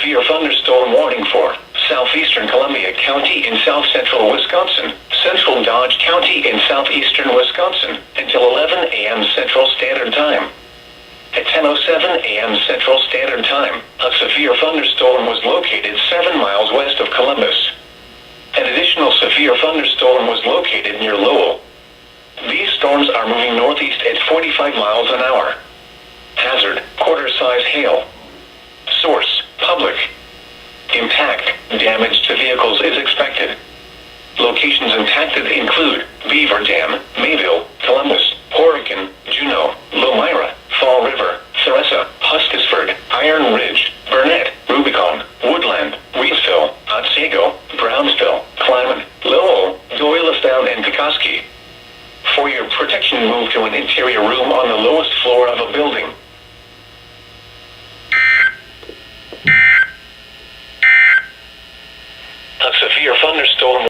severe thunderstorm warning for southeastern Columbia County in south-central Wisconsin, central Dodge County in southeastern Wisconsin, until 11 a.m. Central Standard Time. At 10:07 a.m. Central Standard Time, a severe thunderstorm was located 7 miles west of Columbus. An additional severe thunderstorm was located near Lowell. These storms are moving northeast at 45 miles an hour. Hazard, quarter-size hail. Source, public. Impact, damage to vehicles is expected. Locations impacted include Beaver Dam, Mayville,